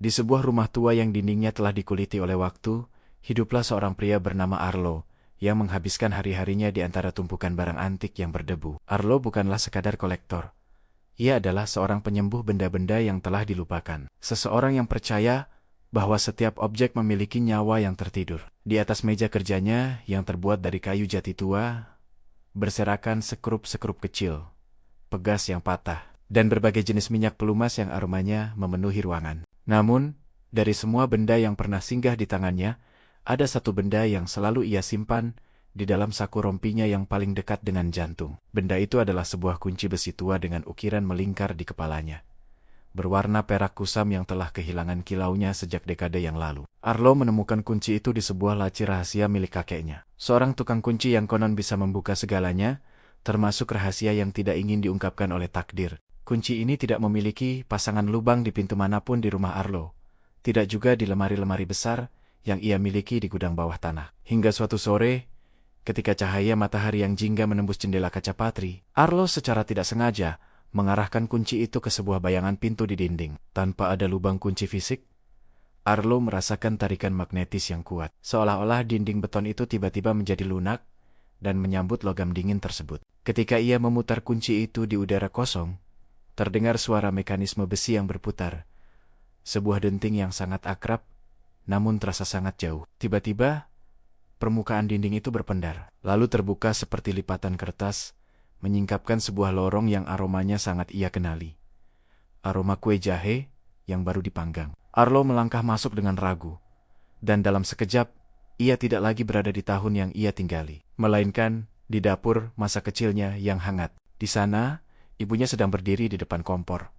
Di sebuah rumah tua yang dindingnya telah dikuliti oleh waktu, hiduplah seorang pria bernama Arlo, yang menghabiskan hari-harinya di antara tumpukan barang antik yang berdebu. Arlo bukanlah sekadar kolektor. Ia adalah seorang penyembuh benda-benda yang telah dilupakan. Seseorang yang percaya bahwa setiap objek memiliki nyawa yang tertidur. Di atas meja kerjanya yang terbuat dari kayu jati tua, berserakan sekrup-sekrup kecil, pegas yang patah, dan berbagai jenis minyak pelumas yang aromanya memenuhi ruangan. Namun, dari semua benda yang pernah singgah di tangannya, ada satu benda yang selalu ia simpan di dalam saku rompinya yang paling dekat dengan jantung. Benda itu adalah sebuah kunci besi tua dengan ukiran melingkar di kepalanya, berwarna perak kusam yang telah kehilangan kilaunya sejak dekade yang lalu. Arlo menemukan kunci itu di sebuah laci rahasia milik kakeknya. Seorang tukang kunci yang konon bisa membuka segalanya, termasuk rahasia yang tidak ingin diungkapkan oleh takdir. Kunci ini tidak memiliki pasangan lubang di pintu manapun di rumah Arlo, tidak juga di lemari-lemari besar yang ia miliki di gudang bawah tanah. Hingga suatu sore, ketika cahaya matahari yang jingga menembus jendela kaca patri, Arlo secara tidak sengaja mengarahkan kunci itu ke sebuah bayangan pintu di dinding. Tanpa ada lubang kunci fisik, Arlo merasakan tarikan magnetis yang kuat, seolah-olah dinding beton itu tiba-tiba menjadi lunak dan menyambut logam dingin tersebut. Ketika ia memutar kunci itu di udara kosong, terdengar suara mekanisme besi yang berputar, sebuah denting yang sangat akrab, namun terasa sangat jauh. Tiba-tiba, permukaan dinding itu berpendar, lalu terbuka seperti lipatan kertas, menyingkapkan sebuah lorong yang aromanya sangat ia kenali. Aroma kue jahe yang baru dipanggang. Arlo melangkah masuk dengan ragu, dan dalam sekejap, ia tidak lagi berada di tahun yang ia tinggali, melainkan di dapur masa kecilnya yang hangat. Di sana, ibunya sedang berdiri di depan kompor,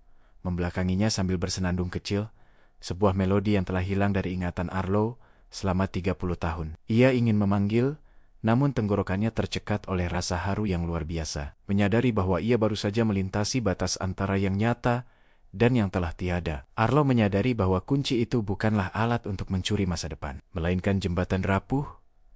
membelakanginya sambil bersenandung kecil, sebuah melodi yang telah hilang dari ingatan Arlo selama 30 tahun. Ia ingin memanggil, namun tenggorokannya tercekat oleh rasa haru yang luar biasa. Menyadari bahwa ia baru saja melintasi batas antara yang nyata dan yang telah tiada, Arlo menyadari bahwa kunci itu bukanlah alat untuk mencuri masa depan, melainkan jembatan rapuh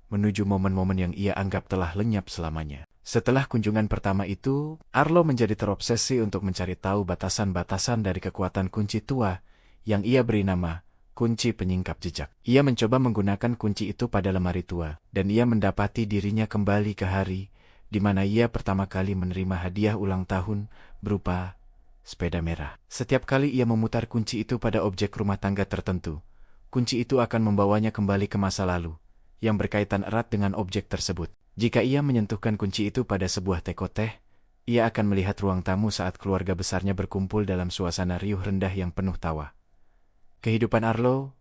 menuju momen-momen yang ia anggap telah lenyap selamanya. Setelah kunjungan pertama itu, Arlo menjadi terobsesi untuk mencari tahu batasan-batasan dari kekuatan kunci tua yang ia beri nama kunci penyingkap jejak. Ia mencoba menggunakan kunci itu pada lemari tua, dan ia mendapati dirinya kembali ke hari di mana ia pertama kali menerima hadiah ulang tahun berupa sepeda merah. Setiap kali ia memutar kunci itu pada objek rumah tangga tertentu, kunci itu akan membawanya kembali ke masa lalu yang berkaitan erat dengan objek tersebut. Jika ia menyentuhkan kunci itu pada sebuah teko teh, ia akan melihat ruang tamu saat keluarga besarnya berkumpul dalam suasana riuh rendah yang penuh tawa. Kehidupan Arlo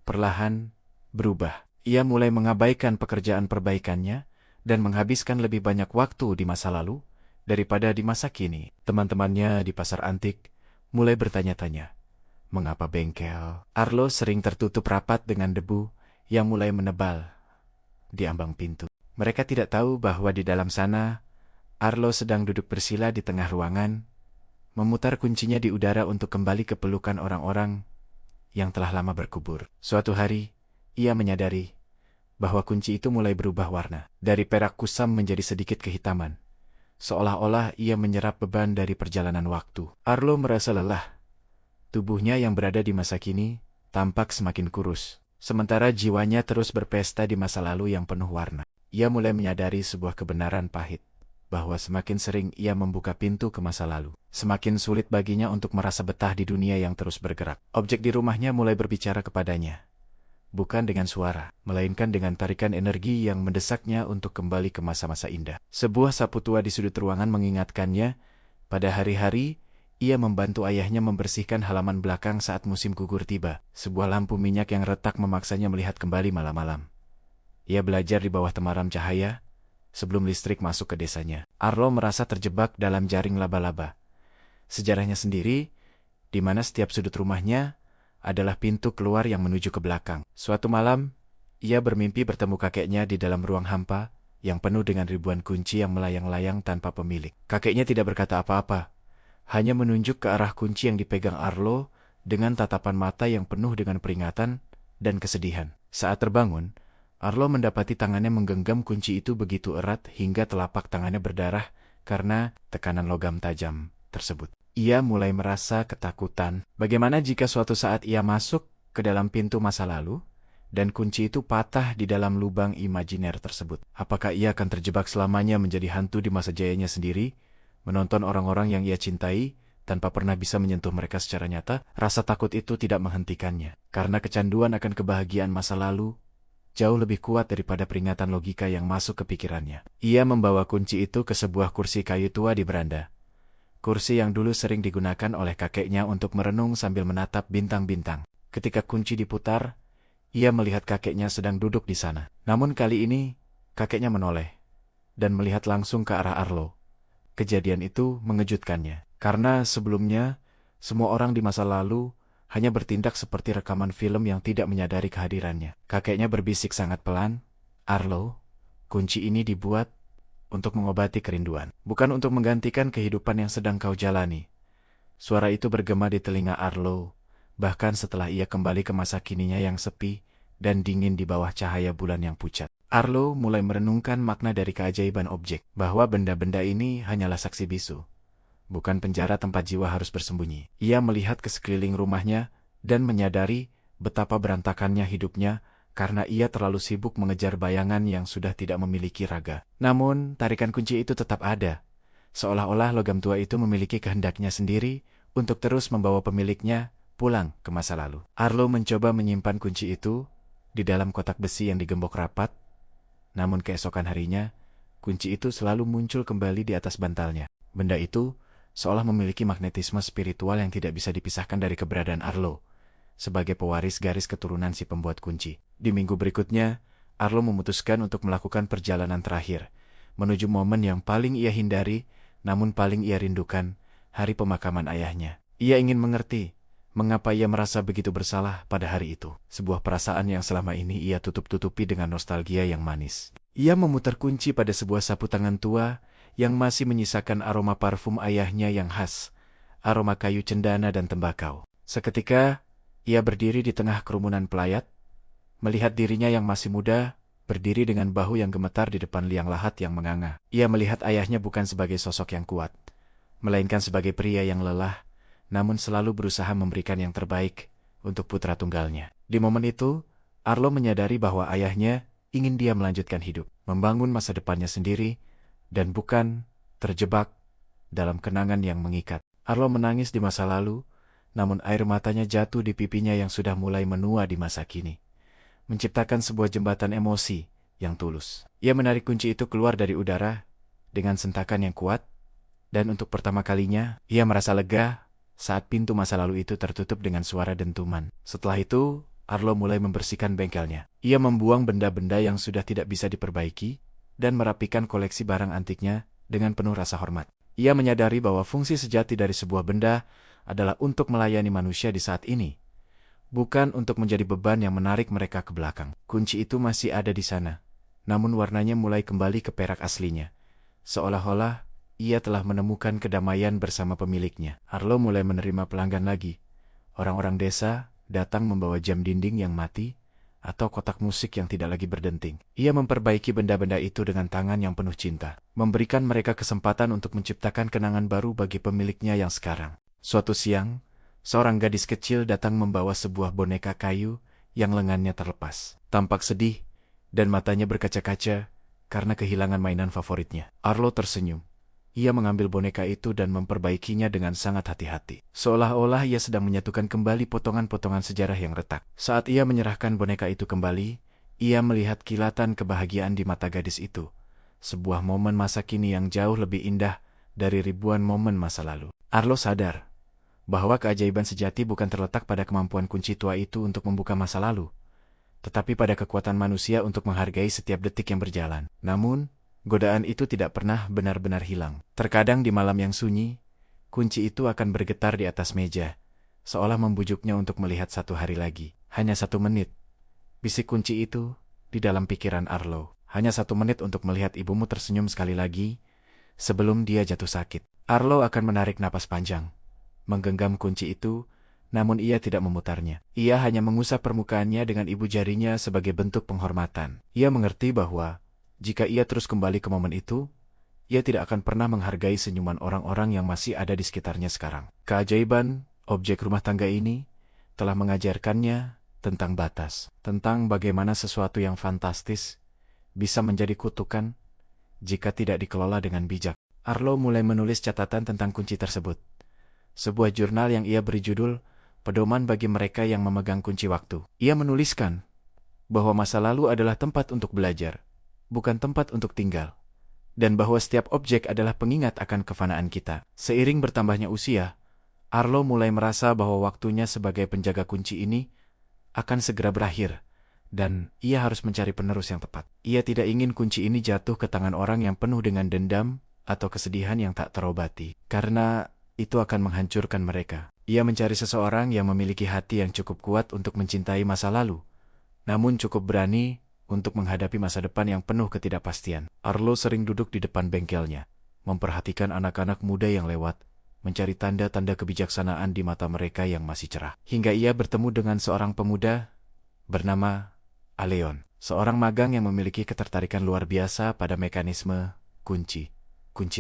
perlahan berubah. Ia mulai mengabaikan pekerjaan perbaikannya dan menghabiskan lebih banyak waktu di masa lalu daripada di masa kini. Teman-temannya di pasar antik mulai bertanya-tanya, mengapa bengkel Arlo sering tertutup rapat dengan debu yang mulai menebal di ambang pintu. Mereka tidak tahu bahwa di dalam sana, Arlo sedang duduk bersila di tengah ruangan, memutar kuncinya di udara untuk kembali ke pelukan orang-orang yang telah lama berkubur. Suatu hari, ia menyadari bahwa kunci itu mulai berubah warna, dari perak kusam menjadi sedikit kehitaman, seolah-olah ia menyerap beban dari perjalanan waktu. Arlo merasa lelah. Tubuhnya yang berada di masa kini tampak semakin kurus, sementara jiwanya terus berpesta di masa lalu yang penuh warna. Ia mulai menyadari sebuah kebenaran pahit, bahwa semakin sering ia membuka pintu ke masa lalu, semakin sulit baginya untuk merasa betah di dunia yang terus bergerak. Objek di rumahnya mulai berbicara kepadanya, bukan dengan suara, melainkan dengan tarikan energi yang mendesaknya untuk kembali ke masa-masa indah. Sebuah sapu tua di sudut ruangan mengingatkannya, pada hari-hari ia membantu ayahnya membersihkan halaman belakang saat musim gugur tiba. Sebuah lampu minyak yang retak memaksanya melihat kembali malam-malam. Ia belajar di bawah temaram cahaya sebelum listrik masuk ke desanya. Arlo merasa terjebak dalam jaring laba-laba. Sejarahnya sendiri, di mana setiap sudut rumahnya adalah pintu keluar yang menuju ke belakang. Suatu malam, ia bermimpi bertemu kakeknya di dalam ruang hampa yang penuh dengan ribuan kunci yang melayang-layang tanpa pemilik. Kakeknya tidak berkata apa-apa, hanya menunjuk ke arah kunci yang dipegang Arlo dengan tatapan mata yang penuh dengan peringatan dan kesedihan. Saat terbangun, Arlo mendapati tangannya menggenggam kunci itu begitu erat hingga telapak tangannya berdarah karena tekanan logam tajam tersebut. Ia mulai merasa ketakutan. Bagaimana jika suatu saat ia masuk ke dalam pintu masa lalu, dan kunci itu patah di dalam lubang imajiner tersebut? Apakah ia akan terjebak selamanya menjadi hantu di masa jayanya sendiri, menonton orang-orang yang ia cintai, tanpa pernah bisa menyentuh mereka secara nyata? Rasa takut itu tidak menghentikannya, karena kecanduan akan kebahagiaan masa lalu jauh lebih kuat daripada peringatan logika yang masuk ke pikirannya. Ia membawa kunci itu ke sebuah kursi kayu tua di beranda. Kursi yang dulu sering digunakan oleh kakeknya untuk merenung sambil menatap bintang-bintang. Ketika kunci diputar, ia melihat kakeknya sedang duduk di sana. Namun kali ini, kakeknya menoleh dan melihat langsung ke arah Arlo. Kejadian itu mengejutkannya, karena sebelumnya, semua orang di masa lalu hanya bertindak seperti rekaman film yang tidak menyadari kehadirannya. Kakeknya berbisik sangat pelan, "Arlo, kunci ini dibuat untuk mengobati kerinduan, bukan untuk menggantikan kehidupan yang sedang kau jalani." Suara itu bergema di telinga Arlo, bahkan setelah ia kembali ke masa kininya yang sepi dan dingin di bawah cahaya bulan yang pucat. Arlo mulai merenungkan makna dari keajaiban objek, bahwa benda-benda ini hanyalah saksi bisu, bukan penjara tempat jiwa harus bersembunyi. Ia melihat ke sekeliling rumahnya dan menyadari betapa berantakannya hidupnya karena ia terlalu sibuk mengejar bayangan yang sudah tidak memiliki raga. Namun, tarikan kunci itu tetap ada, seolah-olah logam tua itu memiliki kehendaknya sendiri untuk terus membawa pemiliknya pulang ke masa lalu. Arlo mencoba menyimpan kunci itu di dalam kotak besi yang digembok rapat, namun keesokan harinya, kunci itu selalu muncul kembali di atas bantalnya. Benda itu seolah memiliki magnetisme spiritual yang tidak bisa dipisahkan dari keberadaan Arlo sebagai pewaris garis keturunan si pembuat kunci. Di minggu berikutnya, Arlo memutuskan untuk melakukan perjalanan terakhir, menuju momen yang paling ia hindari, namun paling ia rindukan, hari pemakaman ayahnya. Ia ingin mengerti mengapa ia merasa begitu bersalah pada hari itu, sebuah perasaan yang selama ini ia tutup-tutupi dengan nostalgia yang manis. Ia memutar kunci pada sebuah sapu tangan tua yang masih menyisakan aroma parfum ayahnya yang khas, aroma kayu cendana dan tembakau. Seketika, ia berdiri di tengah kerumunan pelayat, melihat dirinya yang masih muda, berdiri dengan bahu yang gemetar di depan liang lahat yang menganga. Ia melihat ayahnya bukan sebagai sosok yang kuat, melainkan sebagai pria yang lelah, namun selalu berusaha memberikan yang terbaik untuk putra tunggalnya. Di momen itu, Arlo menyadari bahwa ayahnya ingin dia melanjutkan hidup, membangun masa depannya sendiri, dan bukan terjebak dalam kenangan yang mengikat. Arlo menangis di masa lalu, namun air matanya jatuh di pipinya yang sudah mulai menua di masa kini, menciptakan sebuah jembatan emosi yang tulus. Ia menarik kunci itu keluar dari udara dengan sentakan yang kuat, dan untuk pertama kalinya, ia merasa lega saat pintu masa lalu itu tertutup dengan suara dentuman. Setelah itu, Arlo mulai membersihkan bengkelnya. Ia membuang benda-benda yang sudah tidak bisa diperbaiki, dan merapikan koleksi barang antiknya dengan penuh rasa hormat. Ia menyadari bahwa fungsi sejati dari sebuah benda adalah untuk melayani manusia di saat ini, bukan untuk menjadi beban yang menarik mereka ke belakang. Kunci itu masih ada di sana, namun warnanya mulai kembali ke perak aslinya, seolah-olah ia telah menemukan kedamaian bersama pemiliknya. Arlo mulai menerima pelanggan lagi. Orang-orang desa datang membawa jam dinding yang mati atau kotak musik yang tidak lagi berdenting. Ia memperbaiki benda-benda itu dengan tangan yang penuh cinta, memberikan mereka kesempatan untuk menciptakan kenangan baru bagi pemiliknya yang sekarang. Suatu siang, seorang gadis kecil datang membawa sebuah boneka kayu yang lengannya terlepas. Tampak sedih dan matanya berkaca-kaca karena kehilangan mainan favoritnya. Arlo tersenyum. Ia mengambil boneka itu dan memperbaikinya dengan sangat hati-hati, seolah-olah ia sedang menyatukan kembali potongan-potongan sejarah yang retak. Saat ia menyerahkan boneka itu kembali, ia melihat kilatan kebahagiaan di mata gadis itu, sebuah momen masa kini yang jauh lebih indah dari ribuan momen masa lalu. Arlo sadar bahwa keajaiban sejati bukan terletak pada kemampuan kunci tua itu untuk membuka masa lalu, tetapi pada kekuatan manusia untuk menghargai setiap detik yang berjalan. Namun, godaan itu tidak pernah benar-benar hilang. Terkadang di malam yang sunyi, kunci itu akan bergetar di atas meja, seolah membujuknya untuk melihat satu hari lagi. Hanya 1 menit, bisik kunci itu di dalam pikiran Arlo. Hanya 1 menit untuk melihat ibumu tersenyum sekali lagi sebelum dia jatuh sakit. Arlo akan menarik napas panjang, menggenggam kunci itu, namun ia tidak memutarnya. Ia hanya mengusap permukaannya dengan ibu jarinya sebagai bentuk penghormatan. Ia mengerti bahwa jika ia terus kembali ke momen itu, ia tidak akan pernah menghargai senyuman orang-orang yang masih ada di sekitarnya sekarang. Keajaiban objek rumah tangga ini telah mengajarkannya tentang batas, tentang bagaimana sesuatu yang fantastis bisa menjadi kutukan jika tidak dikelola dengan bijak. Arlo mulai menulis catatan tentang kunci tersebut. Sebuah jurnal yang ia beri judul Pedoman bagi mereka yang memegang kunci waktu. Ia menuliskan bahwa masa lalu adalah tempat untuk belajar, bukan tempat untuk tinggal, dan bahwa setiap objek adalah pengingat akan kefanaan kita. Seiring bertambahnya usia, Arlo mulai merasa bahwa waktunya sebagai penjaga kunci ini akan segera berakhir, dan ia harus mencari penerus yang tepat. Ia tidak ingin kunci ini jatuh ke tangan orang yang penuh dengan dendam atau kesedihan yang tak terobati, karena itu akan menghancurkan mereka. Ia mencari seseorang yang memiliki hati yang cukup kuat untuk mencintai masa lalu, namun cukup berani untuk menghadapi masa depan yang penuh ketidakpastian. Arlo sering duduk di depan bengkelnya, memperhatikan anak-anak muda yang lewat, mencari tanda-tanda kebijaksanaan di mata mereka yang masih cerah. Hingga ia bertemu dengan seorang pemuda bernama Aleon, seorang magang yang memiliki ketertarikan luar biasa pada mekanisme kunci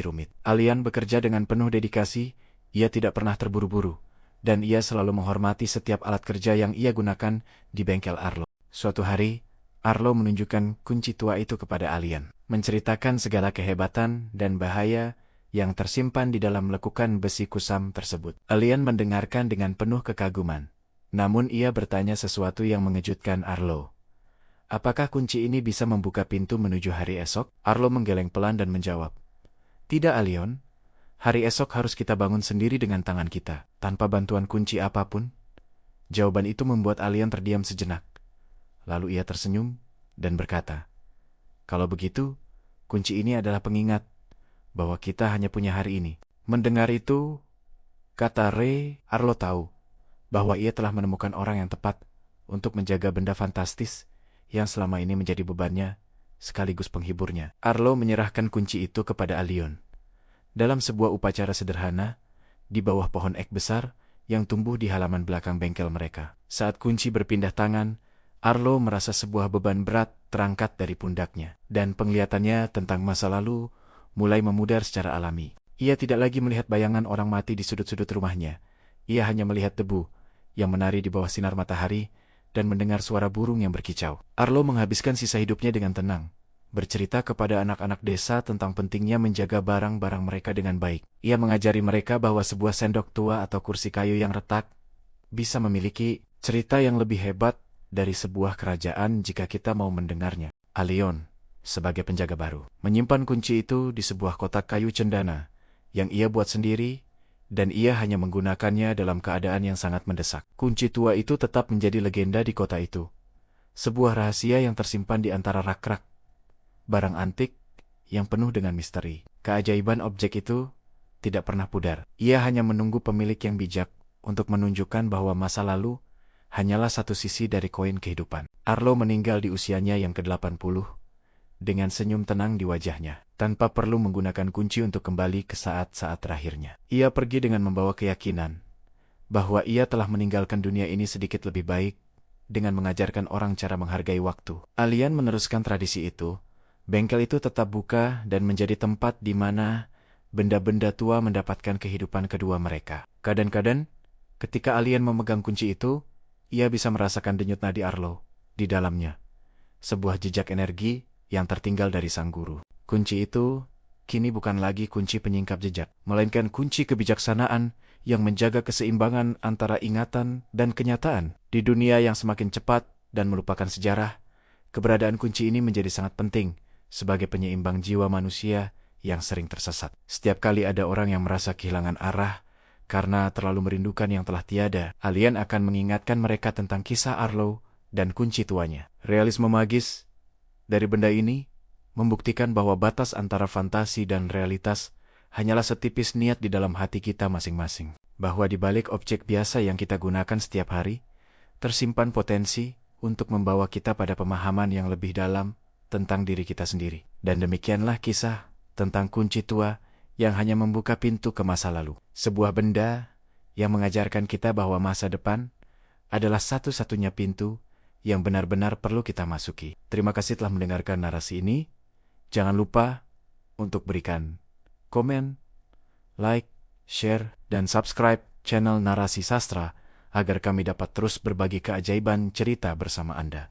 rumit. Aleon bekerja dengan penuh dedikasi, ia tidak pernah terburu-buru, dan ia selalu menghormati setiap alat kerja yang ia gunakan di bengkel Arlo. Suatu hari, Arlo menunjukkan kunci tua itu kepada Aleon, menceritakan segala kehebatan dan bahaya yang tersimpan di dalam lekukan besi kusam tersebut. Aleon mendengarkan dengan penuh kekaguman, namun ia bertanya sesuatu yang mengejutkan Arlo. Apakah kunci ini bisa membuka pintu menuju hari esok? Arlo menggeleng pelan dan menjawab, "Tidak, Aleon. Hari esok harus kita bangun sendiri dengan tangan kita, tanpa bantuan kunci apapun." Jawaban itu membuat Aleon terdiam sejenak. Lalu ia tersenyum dan berkata, "Kalau begitu, kunci ini adalah pengingat bahwa kita hanya punya hari ini." Mendengar itu, kata Ray, Arlo tahu bahwa ia telah menemukan orang yang tepat untuk menjaga benda fantastis yang selama ini menjadi bebannya sekaligus penghiburnya. Arlo menyerahkan kunci itu kepada Aleon dalam sebuah upacara sederhana di bawah pohon ek besar yang tumbuh di halaman belakang bengkel mereka. Saat kunci berpindah tangan, Arlo merasa sebuah beban berat terangkat dari pundaknya, dan penglihatannya tentang masa lalu mulai memudar secara alami. Ia tidak lagi melihat bayangan orang mati di sudut-sudut rumahnya. Ia hanya melihat debu yang menari di bawah sinar matahari dan mendengar suara burung yang berkicau. Arlo menghabiskan sisa hidupnya dengan tenang, bercerita kepada anak-anak desa tentang pentingnya menjaga barang-barang mereka dengan baik. Ia mengajari mereka bahwa sebuah sendok tua atau kursi kayu yang retak bisa memiliki cerita yang lebih hebat dari sebuah kerajaan jika kita mau mendengarnya. Aleon, sebagai penjaga baru, menyimpan kunci itu di sebuah kotak kayu cendana yang ia buat sendiri, dan ia hanya menggunakannya dalam keadaan yang sangat mendesak. Kunci tua itu tetap menjadi legenda di kota itu, sebuah rahasia yang tersimpan di antara rak-rak barang antik yang penuh dengan misteri. Keajaiban objek itu tidak pernah pudar. Ia hanya menunggu pemilik yang bijak untuk menunjukkan bahwa masa lalu hanyalah satu sisi dari koin kehidupan. Arlo meninggal di usianya yang ke-80 dengan senyum tenang di wajahnya, tanpa perlu menggunakan kunci untuk kembali ke saat-saat terakhirnya. Ia pergi dengan membawa keyakinan bahwa ia telah meninggalkan dunia ini sedikit lebih baik dengan mengajarkan orang cara menghargai waktu. Aleon meneruskan tradisi itu. Bengkel itu tetap buka dan menjadi tempat di mana benda-benda tua mendapatkan kehidupan kedua mereka. Kadang-kadang, ketika Aleon memegang kunci itu, ia bisa merasakan denyut nadi Arlo di dalamnya, sebuah jejak energi yang tertinggal dari sang guru. Kunci itu kini bukan lagi kunci penyingkap jejak, melainkan kunci kebijaksanaan yang menjaga keseimbangan antara ingatan dan kenyataan. Di dunia yang semakin cepat dan melupakan sejarah, keberadaan kunci ini menjadi sangat penting sebagai penyeimbang jiwa manusia yang sering tersesat. Setiap kali ada orang yang merasa kehilangan arah karena terlalu merindukan yang telah tiada, Aleon akan mengingatkan mereka tentang kisah Arlo dan kunci tuanya. Realisme magis dari benda ini membuktikan bahwa batas antara fantasi dan realitas hanyalah setipis niat di dalam hati kita masing-masing. Bahwa di balik objek biasa yang kita gunakan setiap hari, tersimpan potensi untuk membawa kita pada pemahaman yang lebih dalam tentang diri kita sendiri. Dan demikianlah kisah tentang kunci tua yang hanya membuka pintu ke masa lalu. Sebuah benda yang mengajarkan kita bahwa masa depan adalah satu-satunya pintu yang benar-benar perlu kita masuki. Terima kasih telah mendengarkan narasi ini. Jangan lupa untuk berikan komen, like, share, dan subscribe channel Narasi Sastra agar kami dapat terus berbagi keajaiban cerita bersama Anda.